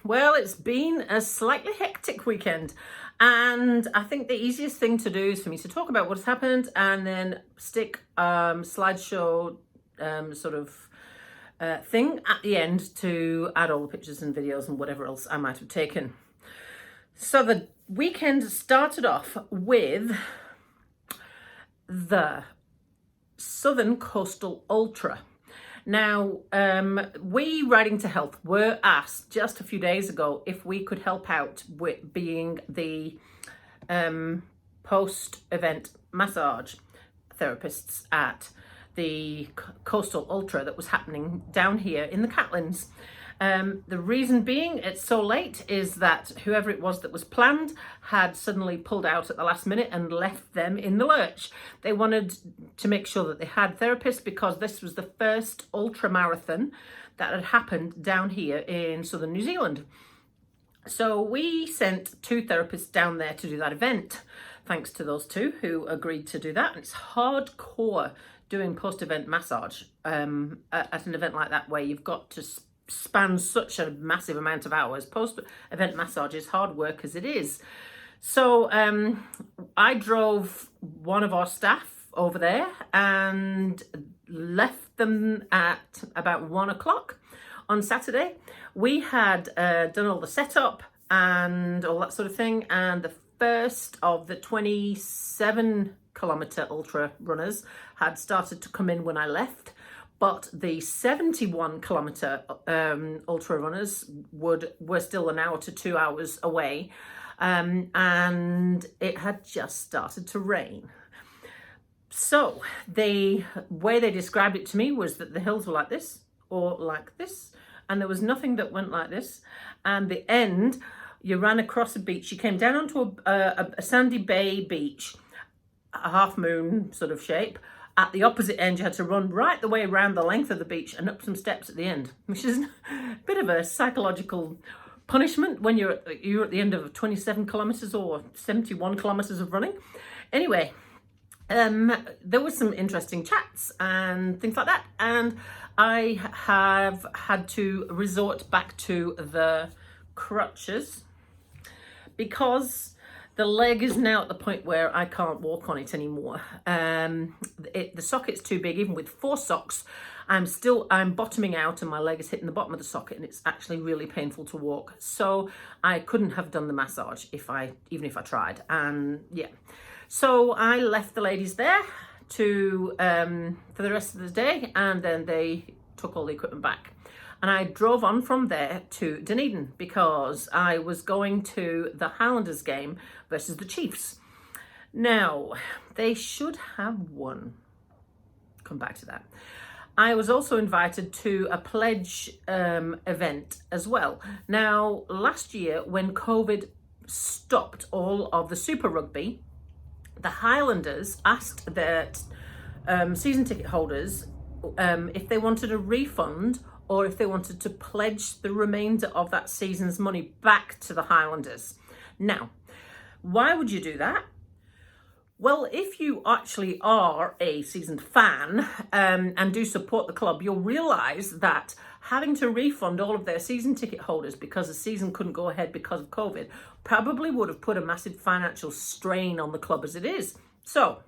Well, it's been a slightly hectic weekend, and I think the easiest thing to do is for me to talk about what's happened and then stick slideshow thing at the end to add all the pictures and videos and whatever else I might have taken. So the weekend started off with the Southern Coastal Ultra. Now, we Riding to Health were asked just a few days ago if we could help out with being the post-event massage therapists at the Coastal Ultra that was happening down here in the Catlins. The reason being it's so late is that whoever it was that was planned had suddenly pulled out at the last minute and left them in the lurch. They wanted to make sure that they had therapists because this was the first ultramarathon that had happened down here in southern New Zealand. So we sent 2 therapists down there to do that event. Thanks to those 2 who agreed to do that. And it's hardcore doing post-event massage at an event like that where you've got to span such a massive amount of hours. Post-event massage is hard work as it is. So I drove one of our staff over there and left them at about 1 o'clock on Saturday. We had done all the setup and all that sort of thing, and the first of the 27-kilometre ultra runners had started to come in when I left. But the 71-kilometre ultra runners were still an hour to 2 hours away, and it had just started to rain. So the way they described it to me was that the hills were like this or like this, and there was nothing that went like this. And the end, you ran across a beach. You came down onto a sandy bay beach, a half moon sort of shape. At the opposite end, you had to run right the way around the length of the beach and up some steps at the end, which is a bit of a psychological punishment when you're at the end of 27 kilometres or 71 kilometres of running. Anyway, there was some interesting chats and things like that, and I have had to resort back to the crutches because the leg is now at the point where I can't walk on it anymore. The socket's too big. Even with 4 socks, I'm bottoming out and my leg is hitting the bottom of the socket, and it's actually really painful to walk. So I couldn't have done the massage even if I tried. And yeah, so I left the ladies there for the rest of the day, and then they took all the equipment back. And I drove on from there to Dunedin because I was going to the Highlanders game versus the Chiefs. Now, they should have won. Come back to that. I was also invited to a pledge event as well. Now, last year when COVID stopped all of the Super Rugby, the Highlanders asked their season ticket holders if they wanted a refund or if they wanted to pledge the remainder of that season's money back to the Highlanders. Now, why would you do that? Well, if you actually are a seasoned fan and do support the club, you'll realise that having to refund all of their season ticket holders because the season couldn't go ahead because of COVID probably would have put a massive financial strain on the club as it is. So,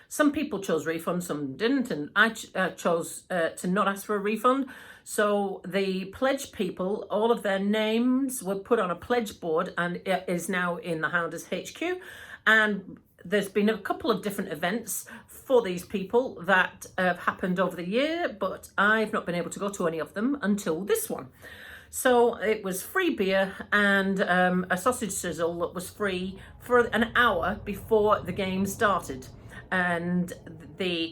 some people chose refund, some didn't, and I chose to not ask for a refund. So the pledge people, all of their names were put on a pledge board, and it is now in the Highlanders HQ. And there's been a couple of different events for these people that have happened over the year, but I've not been able to go to any of them until this one. So it was free beer and a sausage sizzle that was free for an hour before the game started. And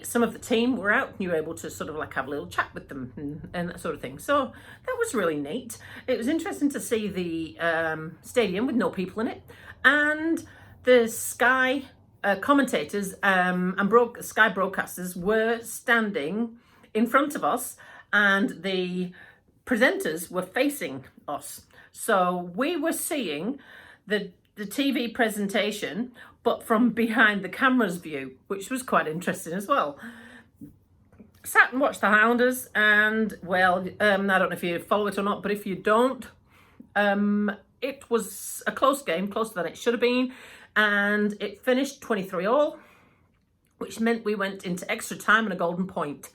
some of the team were out, and you were able to sort of like have a little chat with them and that sort of thing. So that was really neat. It was interesting to see the stadium with no people in it, and the Sky commentators and Sky broadcasters were standing in front of us, and the presenters were facing us. So we were seeing the TV presentation, but from behind the camera's view, which was quite interesting as well. Sat and watched the Highlanders, and well, I don't know if you follow it or not, but if you don't, It was a close game, closer than it should have been, and it finished 23-all, which meant we went into extra time and a golden point.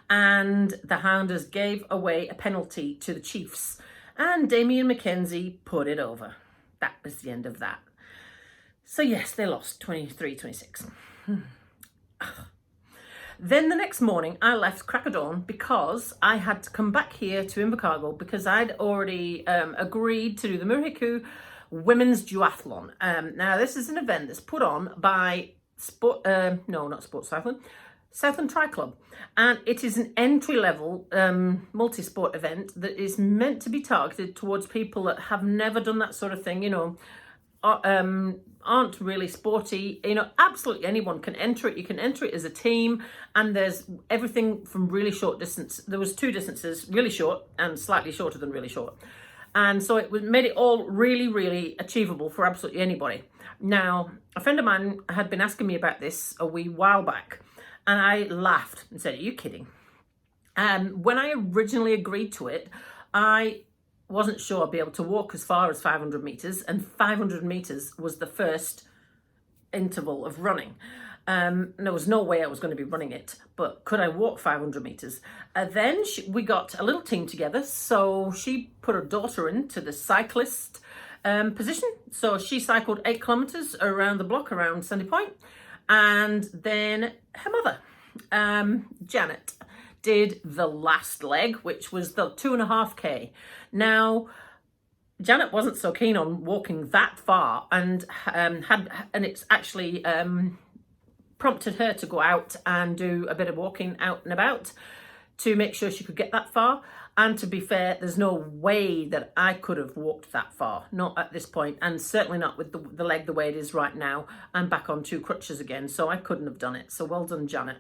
And the Highlanders gave away a penalty to the Chiefs, and Damien McKenzie put it over. That was the end of that. So yes, they lost 23-26. Then the next morning, I left crack of dawn because I had to come back here to Invercargill because I'd already agreed to do the Murihiku Women's Duathlon. Now, this is an event that's put on by Southland Tri Club, and it is an entry-level multi-sport event that is meant to be targeted towards people that have never done that sort of thing, you know, aren't really sporty. You know, absolutely anyone can enter it. You can enter it as a team, and there's everything from really short distance. There was 2 distances, really short and slightly shorter than really short. And so it made it all really, really achievable for absolutely anybody. Now, a friend of mine had been asking me about this a wee while back, and I laughed and said, "Are you kidding?" And when I originally agreed to it, I wasn't sure I'd be able to walk as far as 500 meters, and 500 meters was the first interval of running. There was no way I was going to be running it, but could I walk 500 meters? Then we got a little team together, so she put her daughter into the cyclist position. So she cycled 8 kilometers around the block around Sandy Point, and then her mother, Janet, did the last leg, which was the 2.5K. Now, Janet wasn't so keen on walking that far, and it's actually prompted her to go out and do a bit of walking out and about to make sure she could get that far. And to be fair, there's no way that I could have walked that far, not at this point, and certainly not with the leg the way it is right now. I'm back on 2 crutches again, so I couldn't have done it. So well done, Janet.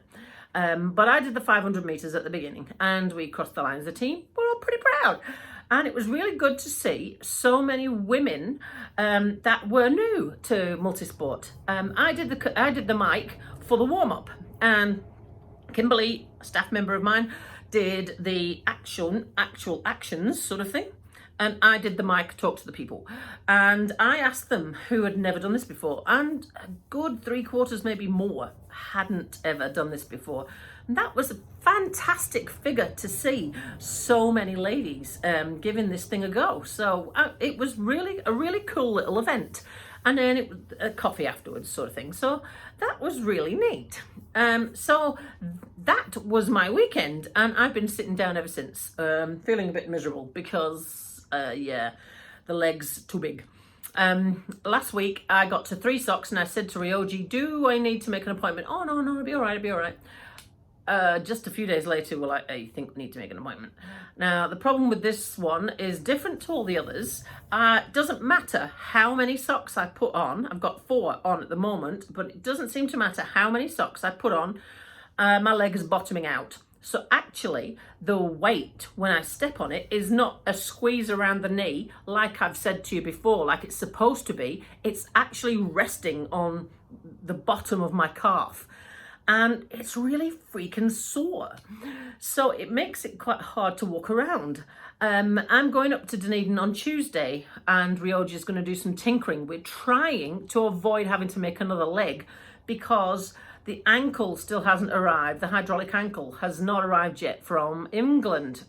But I did the 500 meters at the beginning, and we crossed the line as a team. We're all pretty proud. And it was really good to see so many women that were new to multisport. I did the mic for the warm-up, and Kimberly, a staff member of mine, did the actual actions sort of thing, and I did the mic talk to the people. And I asked them who had never done this before, and a good 3/4, maybe more, hadn't ever done this before. And that was a fantastic figure to see so many ladies giving this thing a go. So it was really a really cool little event. And then it was a coffee afterwards sort of thing. So that was really neat. So that was my weekend, and I've been sitting down ever since, feeling a bit miserable because, the leg's too big. Last week I got to 3 socks, and I said to Ryoji, "Do I need to make an appointment?" "Oh, no, it'll be all right, it'll be all right." Just a few days later, we're like, "I think we need to make an appointment." Now, the problem with this one is different to all the others. It doesn't matter how many socks I put on. I've got 4 on at the moment, but it doesn't seem to matter how many socks I put on. My leg is bottoming out. So actually, the weight when I step on it is not a squeeze around the knee, like I've said to you before, like it's supposed to be. It's actually resting on the bottom of my calf. And it's really freaking sore. So it makes it quite hard to walk around. I'm going up to Dunedin on Tuesday, and Ryoji is going to do some tinkering. We're trying to avoid having to make another leg because the ankle still hasn't arrived. The hydraulic ankle has not arrived yet from England.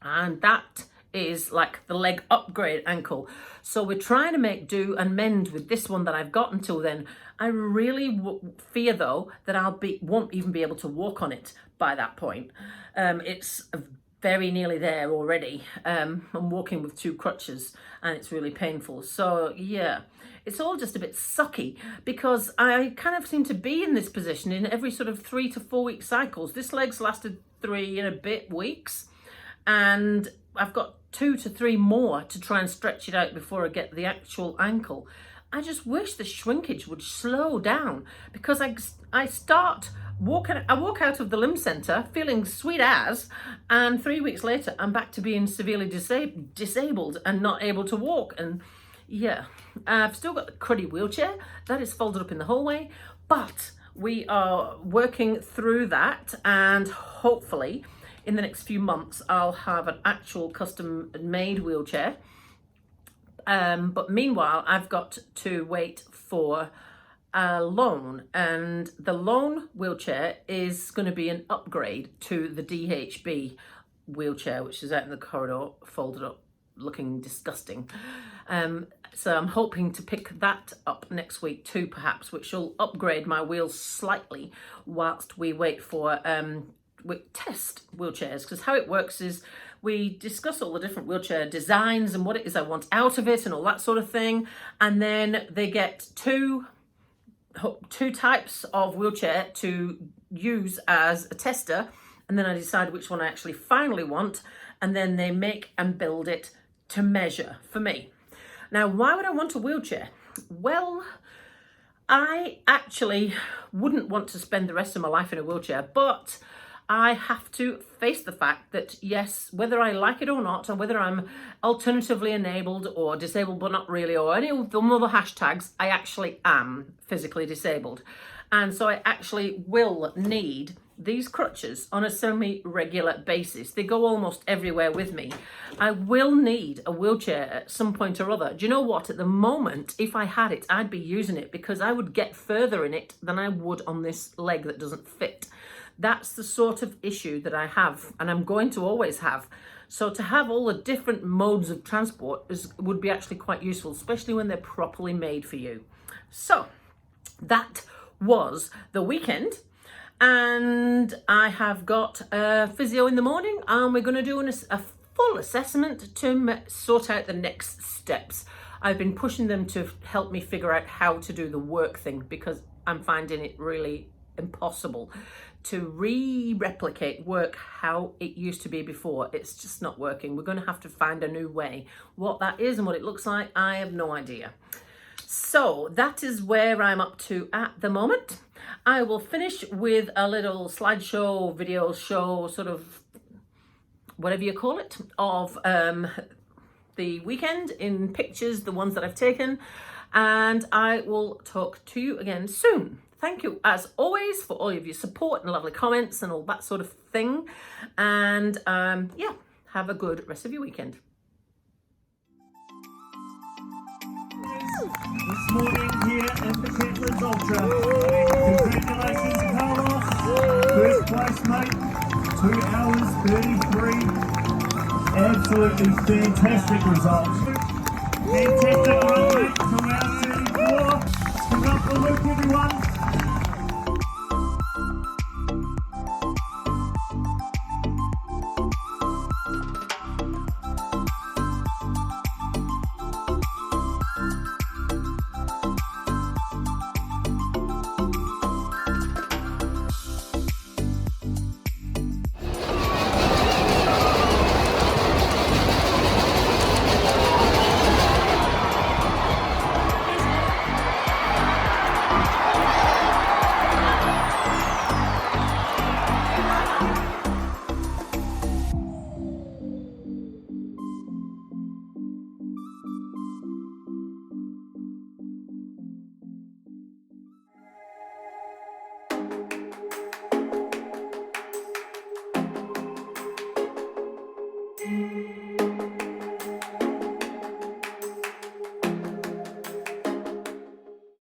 And that is like the leg upgrade ankle. So we're trying to make do and mend with this one that I've got until then. I really fear though that won't even be able to walk on it by that point. It's very nearly there already. I'm walking with 2 crutches, and it's really painful. So yeah, it's all just a bit sucky because I kind of seem to be in this position in every sort of 3 to 4 week cycles. This leg's lasted 3 and a bit weeks, and I've got 2 to 3 more to try and stretch it out before I get the actual ankle. I just wish the shrinkage would slow down because I walk out of the limb centre feeling sweet as, and 3 weeks later I'm back to being severely disabled and not able to walk. And yeah, I've still got the cruddy wheelchair that is folded up in the hallway, but we are working through that, and hopefully in the next few months I'll have an actual custom made wheelchair But meanwhile, I've got to wait for a loan, and the loan wheelchair is going to be an upgrade to the DHB wheelchair, which is out in the corridor, folded up, looking disgusting. So I'm hoping to pick that up next week too, perhaps, which will upgrade my wheels slightly whilst we wait for test wheelchairs. Because how it works is we discuss all the different wheelchair designs and what it is I want out of it and all that sort of thing, and then they get two types of wheelchair to use as a tester, and then I decide which one I actually finally want, and then they make and build it to measure for me. Now, why would I want a wheelchair? Well, I actually wouldn't want to spend the rest of my life in a wheelchair, but I have to face the fact that, yes, whether I like it or not, and whether I'm alternatively enabled or disabled but not really, or any of the other hashtags, I actually am physically disabled. And so I actually will need these crutches on a semi-regular basis. They go almost everywhere with me. I will need a wheelchair at some point or other. Do you know what? At the moment, if I had it, I'd be using it because I would get further in it than I would on this leg that doesn't fit. That's the sort of issue that I have, and I'm going to always have. So to have all the different modes of transport would be actually quite useful, especially when they're properly made for you. So that was the weekend, and I have got a physio in the morning, and we're going to do a full assessment to sort out the next steps. I've been pushing them to help me figure out how to do the work thing, because I'm finding it really impossible to replicate work how it used to be before. It's just not working. We're going to have to find a new way. What that is and what it looks like, I have no idea. So that is where I'm up to at the moment. I will finish with a little slideshow, video show, sort of whatever you call it, of the weekend in pictures, the ones that I've taken, and I will talk to you again soon. Thank you, as always, for all of your support and lovely comments and all that sort of thing. And yeah, have a good rest of your weekend. This morning here at the Highlanders Ultra. Congratulations, Carlos. First place, mate. 2 hours 33. Absolutely fantastic results. Fantastic run, mate. 2 hours 34. Give up the Luke, everyone.